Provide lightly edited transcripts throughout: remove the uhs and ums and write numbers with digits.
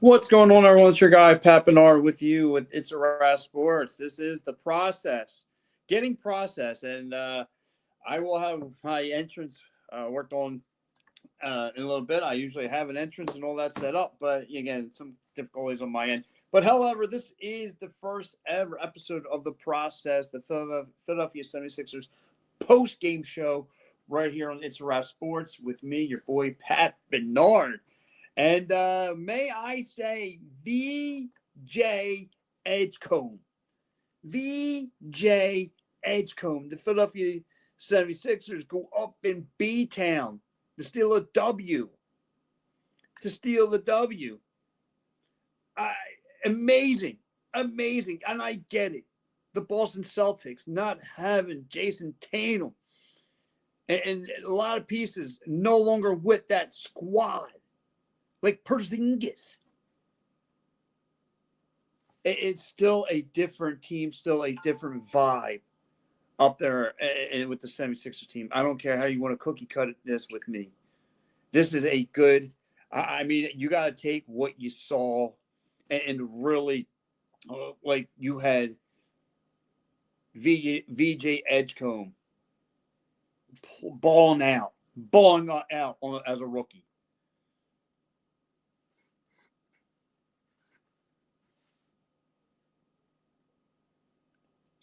What's going on, everyone? It's your guy, Pat Bernard, with you with It's a Wrap Sports. This is the process, getting process, and I will have my entrance worked on in a little bit. I usually have an entrance and all that set up, but again, some difficulties on my end. But however, this is the first ever episode of the process, the Philadelphia 76ers post-game show right here on It's a Wrap Sports with me, your boy, Pat Bernard. And may I say, VJ Edgecombe. VJ Edgecombe. The Philadelphia 76ers go up in B-Town to steal a W. Amazing. Amazing. And I get it. The Boston Celtics not having Jason Tatum and a lot of pieces no longer with that squad. Like Porzingis. It's still a different team, still a different vibe up there with the 76ers team. I don't care how you want to cookie cut this with me. This is a good – I mean, you got to take what you saw and really like you had VJ Edgecombe balling out as a rookie.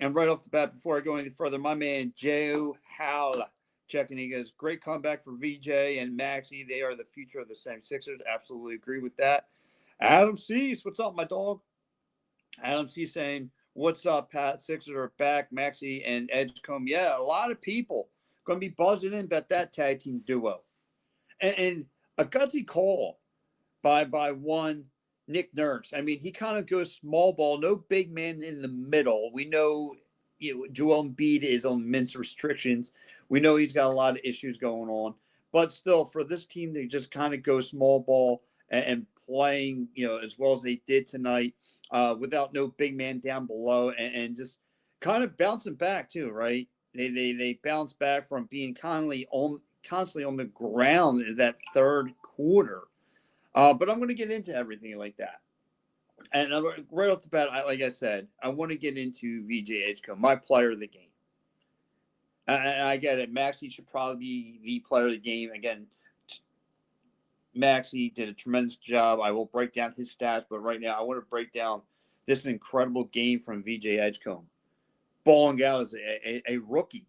And right off the bat, before I go any further, my man Joe Howell checking. He goes, great comeback for VJ and Maxey. They are the future of the 76ers. Absolutely agree with that. Adam Cease, what's up, my dog? Adam Cease saying, what's up, Pat? Sixers are back. Maxey and Edgecombe. Yeah, a lot of people going to be buzzing in about that tag team duo. And a gutsy call by one Nick Nurse. I mean, he kind of goes small ball, no big man in the middle. We know, Joel Embiid is on mince restrictions. We know he's got a lot of issues going on. But still, for this team, they just kind of go small ball and playing, as well as they did tonight without no big man down below and just kind of bouncing back too, right? They bounce back from being constantly on the ground in that third quarter. But I'm going to get into everything like that. And right off the bat, like I said, I want to get into VJ Edgecombe, my player of the game. And I get it. Maxey should probably be the player of the game. Again, Maxey did a tremendous job. I will break down his stats, but right now I want to break down this incredible game from VJ Edgecombe. Balling out as a rookie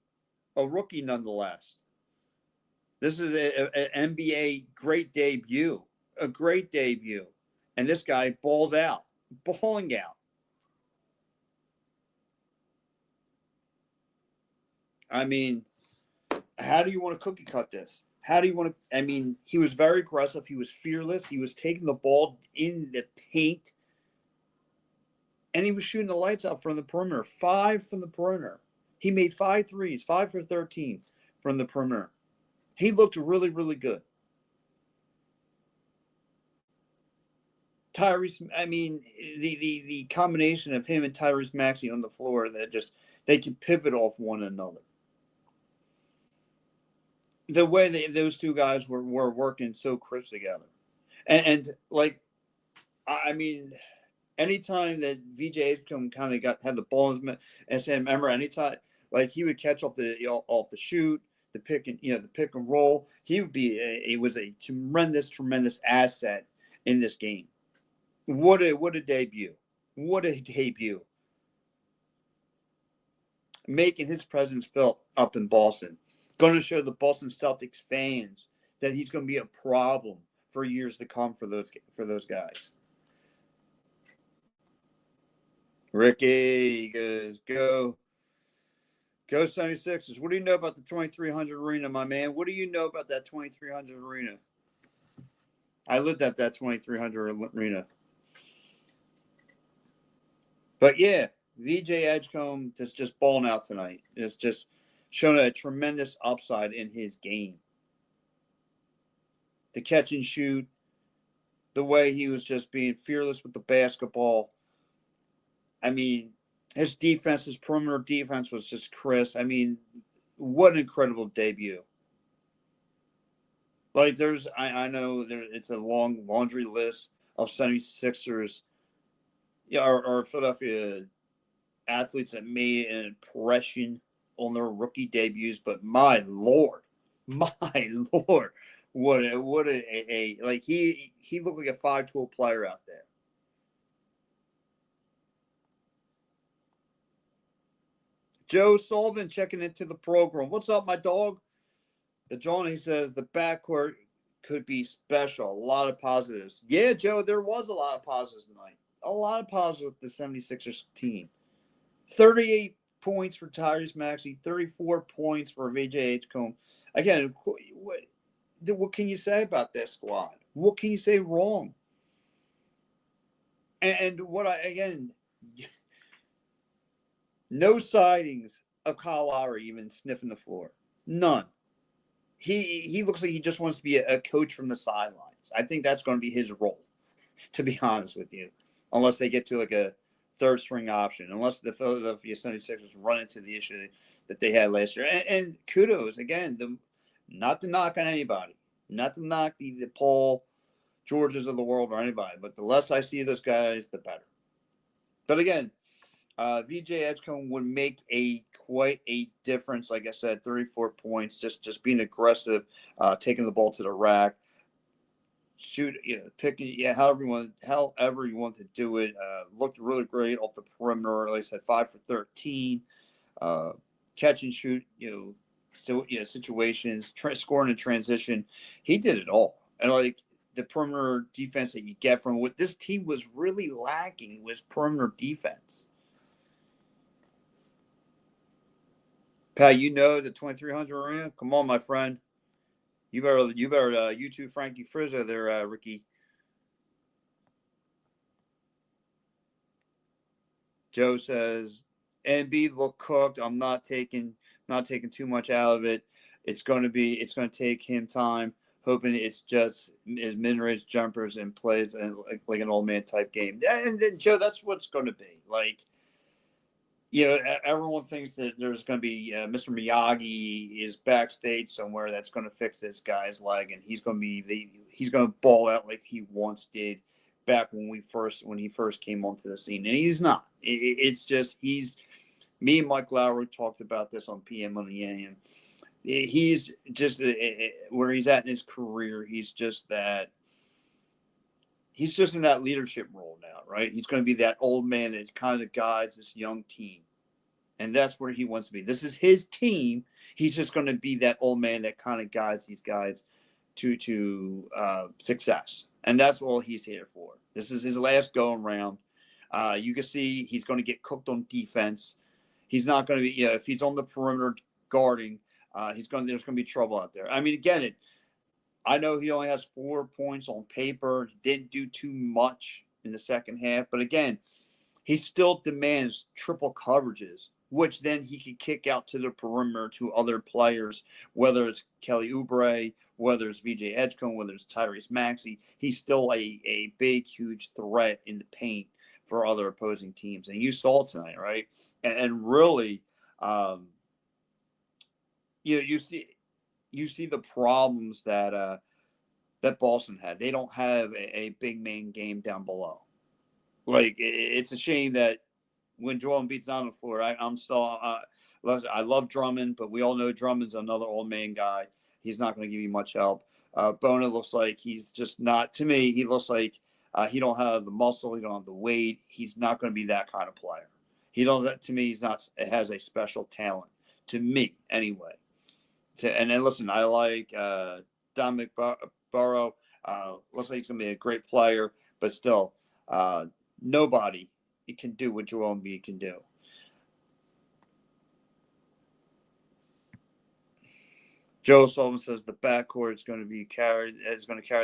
nonetheless. This is an NBA great debut. A great debut. And this guy balling out. I mean, how do you want to cookie cut this? How do you want to – I mean, he was very aggressive. He was fearless. He was taking the ball in the paint. And he was shooting the lights out from the perimeter. 5 from the perimeter. He made 5 threes, 5 for 13 from the perimeter. He looked really, really good. Tyrese, I mean, the combination of him and Tyrese Maxey on the floor that just they can pivot off one another. The way those two guys were working so crisp together, and like, I mean, anytime that VJ Edgecombe kind of had the ball in his and say, remember, anytime like he would catch off the shoot, the pick and roll, he was a tremendous asset in this game. What a debut. What a debut. Making his presence felt up in Boston. Going to show the Boston Celtics fans that he's going to be a problem for years to come for those guys. Ricky goes, go 76ers. What do you know about the 2300 arena, my man? What do you know about that 2300 arena? I lived at that 2300 arena. But yeah, VJ Edgecombe just balling out tonight. It's just shown a tremendous upside in his game. The catch and shoot, the way he was just being fearless with the basketball. I mean, his perimeter defense was just crisp. I mean, what an incredible debut. Like I know it's a long laundry list of 76ers or Philadelphia athletes that made an impression on their rookie debuts. But my lord, what a like he looked like a 5-tool player out there. Joe Sullivan checking into the program. What's up, my dog? The John, he says the backcourt could be special. A lot of positives. Yeah, Joe, there was a lot of positives tonight. A lot of positives with the 76ers team. 38 points for Tyrese Maxey, 34 points for VJ Edgecombe. Again, what can you say about this squad? What can you say wrong? And no sightings of Kyle Lowry even sniffing the floor. None. He looks like he just wants to be a coach from the sidelines. I think that's going to be his role, to be honest with you, unless they get to like a third string option, unless the Philadelphia 76ers run into the issue that they had last year. And kudos, again, not to knock on anybody, not to knock the Paul Georges of the world or anybody, but the less I see of those guys, the better. But again, VJ Edgecombe would make quite a difference. Like I said, 34 points, just being aggressive, taking the ball to the rack, shoot, picking, however you want to do it. Looked really great off the perimeter. Like I said, 5 for 13, catch and shoot, situations, scoring in transition. He did it all, and like the perimeter defense that you get from what this team was really lacking was perimeter defense. Pat, the 2300 arena. Come on, my friend. You better YouTube Frankie Frizzo there, Ricky. Joe says Embiid look cooked. I'm not taking too much out of it. It's going to take him time. Hoping it's just his mid-range jumpers and plays and like an old man type game. And then Joe, that's what's going to be like. Everyone thinks that there's going to be Mr. Miyagi is backstage somewhere that's going to fix this guy's leg, and he's going to ball out like he once did back when he first came onto the scene, and he's not. It's just me and Mike Lowry talked about this on PM on the AM. He's just where he's at in his career. He's just in that leadership role now, right? He's going to be that old man that kind of guides this young team. And that's where he wants to be. This is his team. He's just going to be that old man that kind of guides these guys to success. And that's all he's here for. This is his last going round. You can see he's going to get cooked on defense. He's not going to be, if he's on the perimeter guarding, there's going to be trouble out there. I mean, again, I know he only has 4 points on paper. He didn't do too much in the second half. But again, he still demands triple coverages, which then he could kick out to the perimeter to other players, whether it's Kelly Oubre, whether it's VJ Edgecombe, whether it's Tyrese Maxey. He's still a big, huge threat in the paint for other opposing teams. And you saw it tonight, right? And really, you see the problems that Boston had. They don't have a big man game down below. Like, it's a shame that when Joel Embiid's on the floor, I'm still I love Drummond, but we all know Drummond's another old man guy. He's not going to give you much help. Bona looks like he's just not, to me, he looks like he don't have the muscle, he don't have the weight. He's not going to be that kind of player. To me, has a special talent, to me anyway. And then listen, I like Dominic Burrow. Looks like he's going to be a great player, but still, nobody can do what Joel Embiid can do. Joe Sullivan says the backcourt is going to carry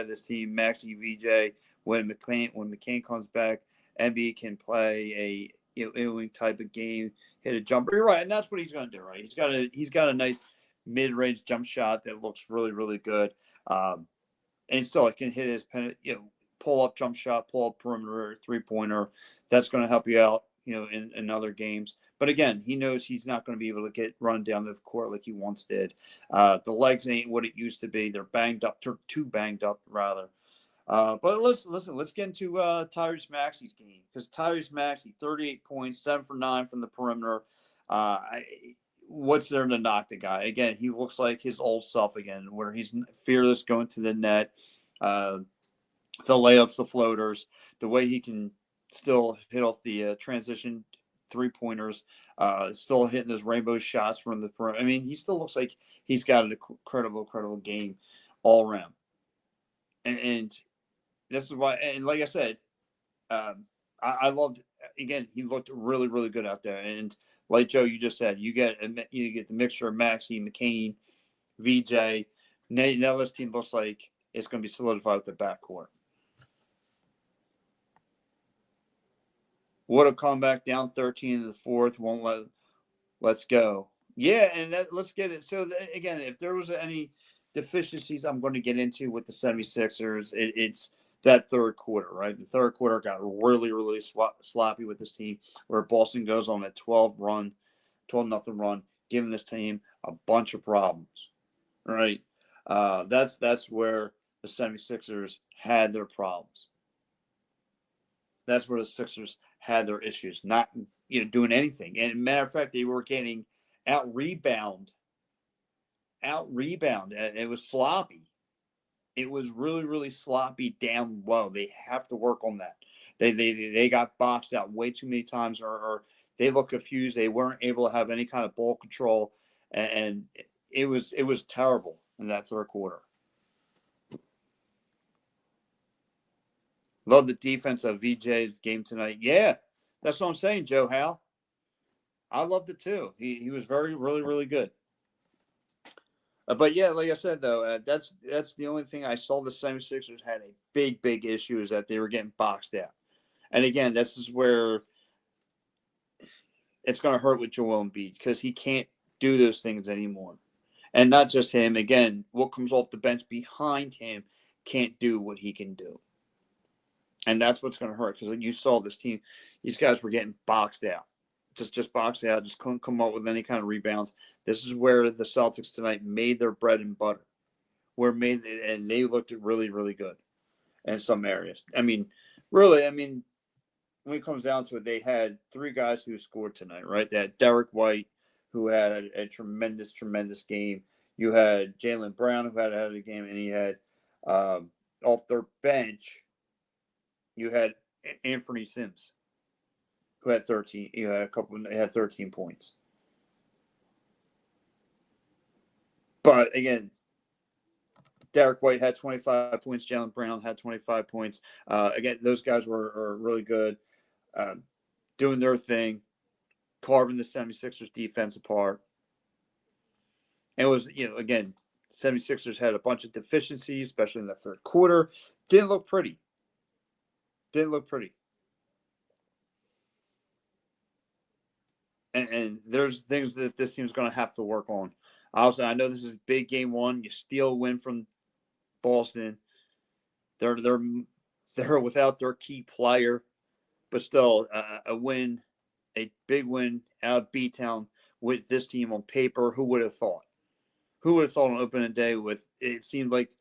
this team. Maxey, VJ, when McCain comes back, Embiid can play a type of game, hit a jumper. You're right, and that's what he's going to do. Right, he's got a nice mid-range jump shot that looks really, really good, and still it can hit his pull-up jump shot, pull-up perimeter, three-pointer. That's going to help you out, in other games. But again, he knows he's not going to be able to get run down the court like he once did. The legs ain't what it used to be. They're banged up, too banged up, rather. But let's get into Tyrese Maxey's game, because Tyrese Maxey, 38 points, 7 for 9 from the perimeter. What's there to knock the guy? Again, he looks like his old self again, where he's fearless going to the net, the layups, the floaters, the way he can still hit off the transition 3-pointers, still hitting those rainbow shots from the perimeter. I mean, he still looks like he's got an incredible game all around. And this is why, and like I said, I loved, again, he looked really good out there. And like Joe, you just said, you get the mixture of Maxey, McCain, VJ. Now this team looks like it's going to be solidified with the backcourt. What a comeback, down 13 in the fourth. Let's go. Yeah, and let's get it. So again, if there was any deficiencies I'm going to get into with the 76ers, it's that third quarter, right? The third quarter got really sloppy with this team, where Boston goes on a 12-0 run, giving this team a bunch of problems, right? That's where the 76ers had their problems. That's where the Sixers had their issues, not doing anything. And matter of fact, they were getting out rebound. It was sloppy. It was really sloppy down low. They have to work on that. They got boxed out way too many times, or they looked confused. They weren't able to have any kind of ball control, and it was terrible in that third quarter. Love the defense of VJ's game tonight. Yeah, that's what I'm saying, Joe Hal. I loved it too. He was really good. But yeah, like I said, though, that's the only thing I saw the 76ers had a big issue, is that they were getting boxed out. And again, this is where it's going to hurt with Joel Embiid, because he can't do those things anymore. And not just him. Again, what comes off the bench behind him can't do what he can do. And that's what's going to hurt, because you saw this team, these guys were getting boxed out. Just boxed out, just couldn't come up with any kind of rebounds. This is where the Celtics tonight made their bread and butter, and they looked really good in some areas. I mean, really, when it comes down to it, they had 3 guys who scored tonight, right? They had Derek White, who had a tremendous game. You had Jaylen Brown, who had a game, and he had off their bench, you had Anthony Sims, who had 13. He had 13 points. But again, Derek White had 25 points. Jaylen Brown had 25 points. Again, those guys were really good, doing their thing, carving the 76ers defense apart. And it was, again, 76ers had a bunch of deficiencies, especially in the third quarter. Didn't look pretty. And there's things that this team's going to have to work on. Also, I know this is big game one. You steal a win from Boston. They're without their key player, but still a win, a big win out of B-Town with this team on paper. Who would have thought? Who would have thought on opening day? With it seemed like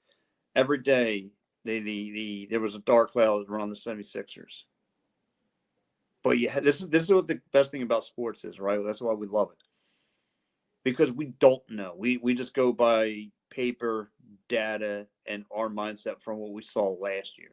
every day there was a dark cloud around the 76ers. But yeah, this is what the best thing about sports is, right? That's why we love it, because we don't know. We just go by paper, data, and our mindset from what we saw last year.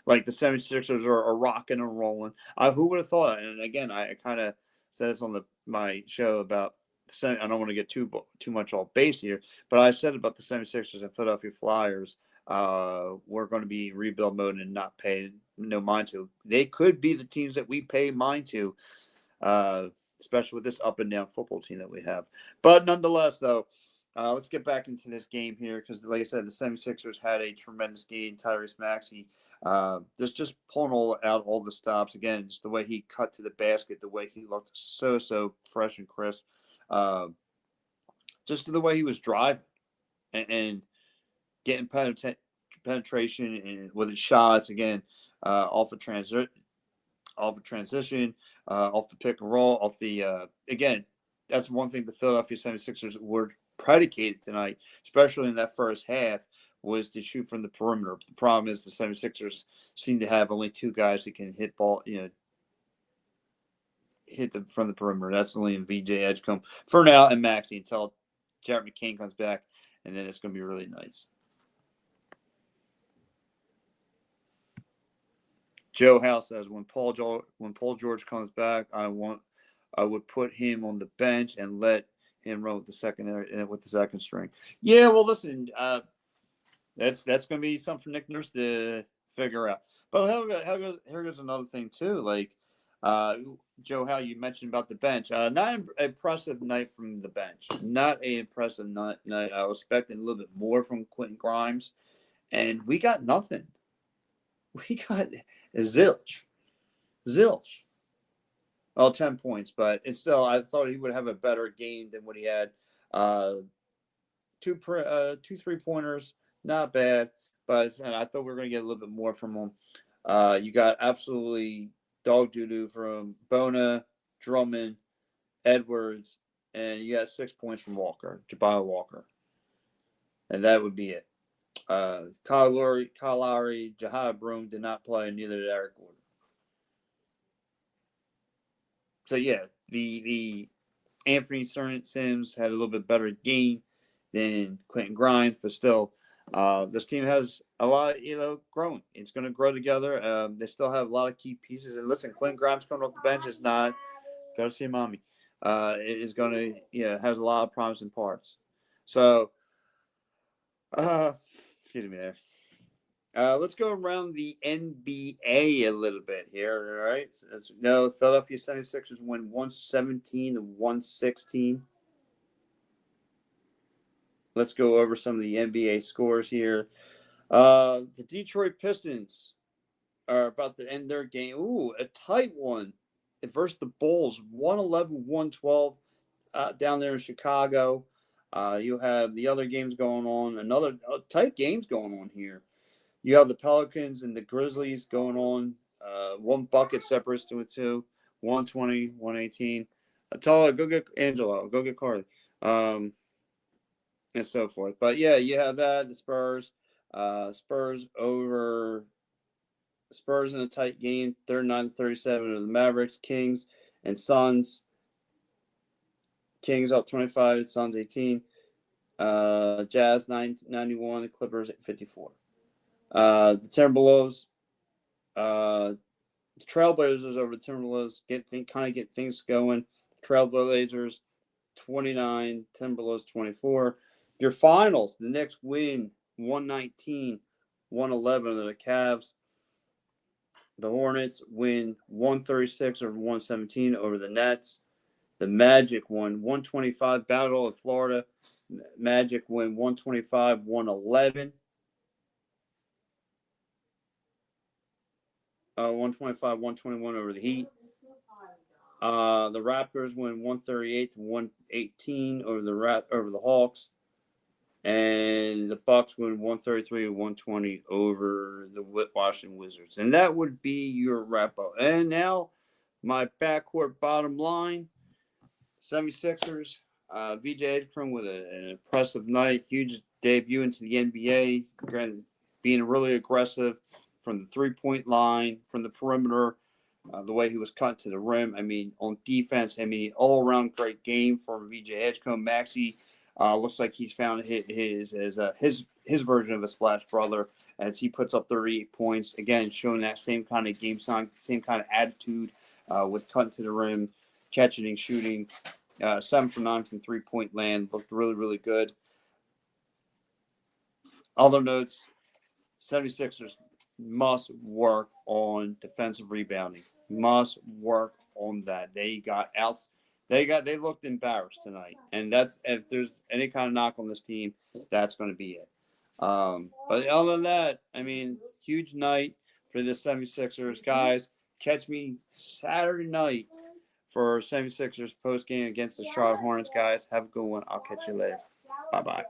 Like the 76ers are rocking and rolling. Who would have thought? And again, I kind of said this on my show about I don't want to get too much off base here, but I said about the 76ers and Philadelphia Flyers, we're going to be rebuild mode and not pay no mind to. They could be the teams that we pay mind to, especially with this up and down football team that we have. But nonetheless, though, let's get back into this game here, because like I said, the 76ers had a tremendous game. Tyrese Maxey just pulling out all the stops. Again, just the way he cut to the basket, the way he looked so fresh and crisp. Just the way he was driving and getting penetration and with his shots, again, off a transition, off the pick and roll, off the again, that's one thing the Philadelphia 76ers were predicated tonight, especially in that first half, was to shoot from the perimeter. The problem is the 76ers seem to have only two guys that can hit them from the perimeter. That's only in VJ Edgecombe for now and Maxey until Jared McCain comes back, and then it's going to be really nice. Joe House says when Paul George comes back, I would put him on the bench and let him run with the second string. Yeah, well, listen, that's going to be something for Nick Nurse to figure out. But here goes another thing too. Like Joe, how you mentioned about the bench, not an impressive night from the bench. Not an impressive night. I was expecting a little bit more from Quentin Grimes, and we got nothing. We got zilch. Well, 10 points, but it's still. I thought he would have a better game than what he had. Two 3-pointers, not bad, but I thought we were going to get a little bit more from him. You got absolutely dog doo-doo from Bona, Drummond, Edwards, and you got 6 points from Jabari Walker. And that would be it. Kyle Lowry, Jahad Broome did not play, neither did Eric Gordon. So, yeah, the Anthony Sims had a little bit better game than Quentin Grimes, but still, this team has a lot, growing. It's going to grow together. They still have a lot of key pieces. And listen, Quentin Grimes coming off the bench is not – go see mommy. It is going to, has a lot of promising parts. So, excuse me there. Let's go around the NBA a little bit here, all right? Philadelphia 76ers win 117-116. Let's go over some of the NBA scores here. The Detroit Pistons are about to end their game. Ooh, a tight one versus the Bulls, 111-112 down there in Chicago. You have the other games going on. Another tight games going on here. You have the Pelicans and the Grizzlies going on. One bucket separates to 2, 120, 118. Tell her, go get Angelo, go get Carly, and so forth. But yeah, you have that. The Spurs in a tight game, 39-37 of the Mavericks, Kings and Suns. Kings up 25, Suns 18. Jazz 91, Clippers 54. The Timberwolves, the Trailblazers over the Timberwolves get things going. Trailblazers 29, Timberwolves 24. Your finals, the Knicks win 119-111 of the Cavs. The Hornets win 136 over 117 over the Nets. The Magic won 125, Battle of Florida. Magic win 125-111. 125-121 over the Heat. The Raptors win 138-118 over the Hawks. And the Bucks win 133-120 over the Washington Wizards. And that would be your wrap-up. And now, my backcourt bottom line. 76ers, VJ Edgecombe with an impressive night. Huge debut into the NBA. Being really aggressive from the three-point line, from the perimeter, the way he was cut to the rim. I mean, on defense, all-around great game from VJ Edgecombe. Maxey looks like he's found his version of a Splash Brother as he puts up 38 points. Again, showing that same kind of game song, same kind of attitude with cutting to the rim, catching and shooting. 7 for 9 from three-point land. Looked really, really good. Other notes, 76ers must work on defensive rebounding. Must work on that. They looked embarrassed tonight. And that's, if there's any kind of knock on this team, that's going to be it. But other than that, huge night for the 76ers. Guys, catch me Saturday night for 76ers post game against the Charlotte Hornets, guys. Have a good one. I'll catch you later. Bye-bye.